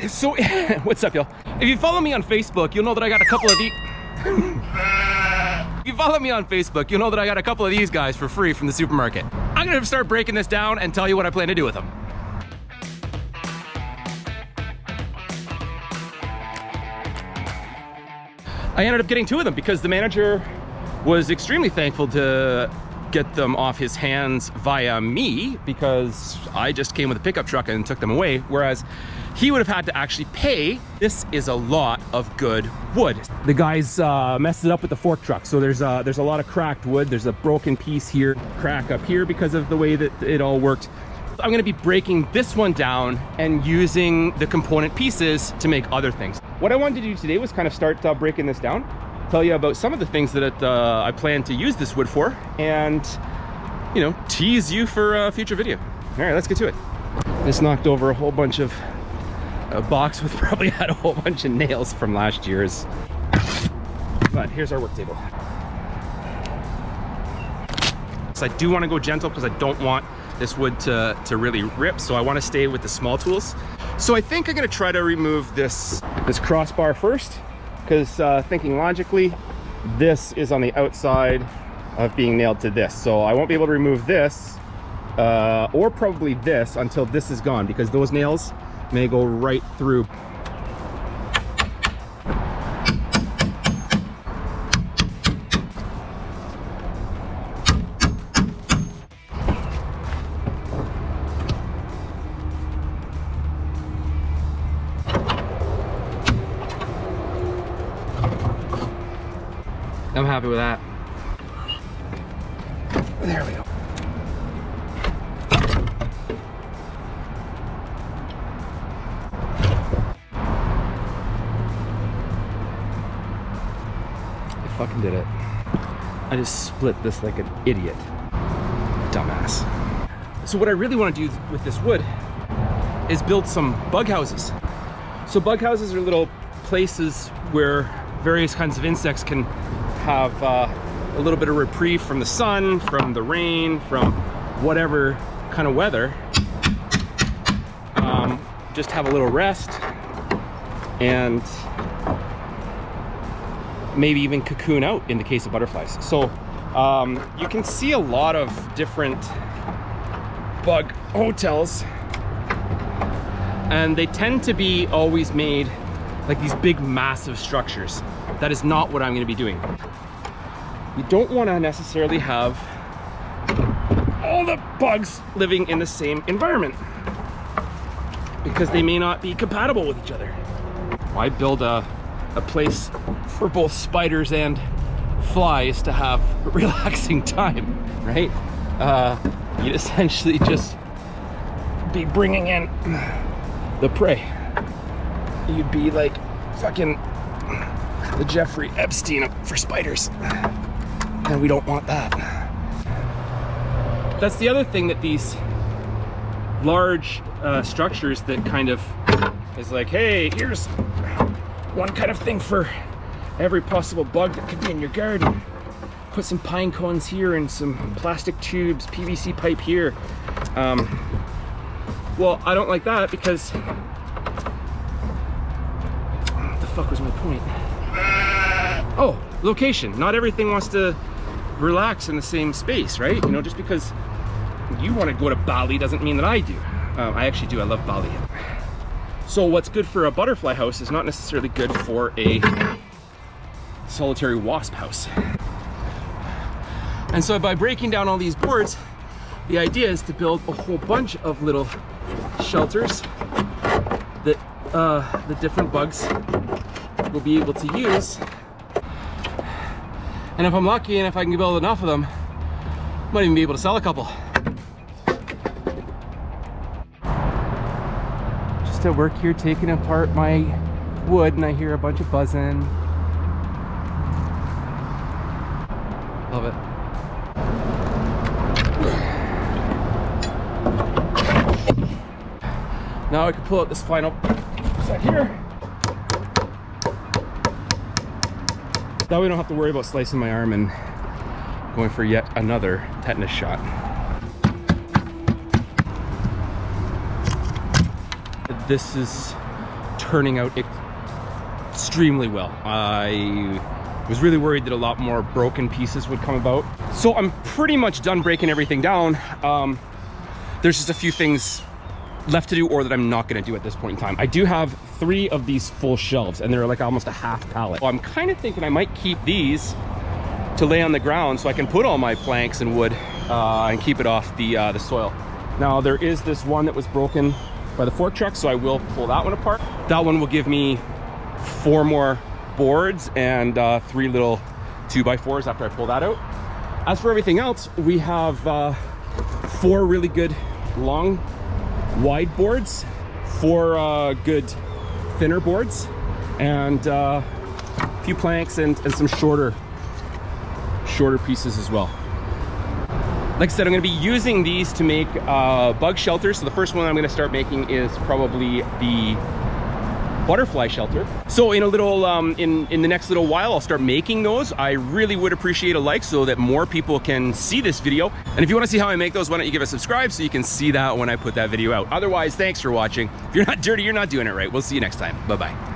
So, what's up, y'all? If you follow me on Facebook, you'll know that I got a couple of these. If you follow me on Facebook, you'll know that I got a couple of these guys for free from the supermarket. I'm gonna start breaking this down and tell you what I plan to do with them. I ended up getting 2 of them because the manager was extremely thankful to get them off his hands via me, because I just came with a pickup truck and took them away, whereas he would have had to actually pay. This is a lot of good wood. The guys messed it up with the fork truck, so there's a lot of cracked wood. There's a broken piece here, crack up here because of the way that it all worked. I'm gonna be breaking this one down and using the component pieces to make other things. What I wanted to do today was kind of start breaking this down, tell you about some of the things that I plan to use this wood for, and, you know, tease you for a future video. All right, let's get to it. Just knocked over a whole bunch of a box with probably had a whole bunch of nails from last year's. But here's our work table. So I do want to go gentle because I don't want this wood to really rip, so I want to stay with the small tools. So I think I'm going to try to remove this crossbar first, because thinking logically, this is on the outside of being nailed to this, so I won't be able to remove this or probably this until this is gone, because those nails may go right through. I'm happy with that. There we go. I fucking did it. I just split this like an idiot. Dumbass. So what I really want to do with this wood is build some bug houses. So bug houses are little places where various kinds of insects can have a little bit of reprieve from the sun, from the rain, from whatever kind of weather. Just have a little rest and maybe even cocoon out in the case of butterflies. So you can see a lot of different bug hotels, and they tend to be always made like these big massive structures. That is not what I'm going to be doing. You don't want to necessarily have all the bugs living in the same environment, because they may not be compatible with each other. Why build a place for both spiders and flies to have a relaxing time, right? You'd essentially just be bringing in the prey. You'd be like fucking the Jeffrey Epstein for spiders, and we don't want that. That's the other thing, that these large structures that kind of is like, hey, here's one kind of thing for every possible bug that could be in your garden. Put some pine cones here and some plastic tubes, PVC pipe here. Well, I don't like that, because what the fuck was my point? Oh, location. Not everything wants to relax in the same space, right? You know, just because you want to go to Bali doesn't mean that I do. I actually do. I love Bali. So what's good for a butterfly house is not necessarily good for a solitary wasp house. And so by breaking down all these boards, the idea is to build a whole bunch of little shelters that the different bugs will be able to use. And if I'm lucky, and if I can build enough of them, I might even be able to sell a couple. Just at work here taking apart my wood, and I hear a bunch of buzzing. Love it. Now I can pull out this final set here. That way I don't have to worry about slicing my arm and going for yet another tetanus shot. This is turning out extremely well. I was really worried that a lot more broken pieces would come about. So I'm pretty much done breaking everything down. There's just a few things left to do, or that I'm not going to do at this point in time. I do have 3 of these full shelves, and they're like almost a half pallet. So I'm kind of thinking I might keep these to lay on the ground so I can put all my planks and wood and keep it off the soil. Now there is this one that was broken by the fork truck, so I will pull that one apart. That one will give me 4 more boards and 3 little 2x4s after I pull that out. As for everything else, we have 4 really good long wide boards, 4 good thinner boards, and a few planks and some shorter pieces as well. Like I said, I'm going to be using these to make bug shelters. So the first one I'm going to start making is probably the butterfly shelter. So in a little in the next little while I'll start making those. I really would appreciate a like so that more people can see this video. And if you want to see how I make those, why don't you give a subscribe so you can see that when I put that video out. Otherwise, thanks for watching. If you're not dirty, you're not doing it right. We'll see you next time. Bye-bye.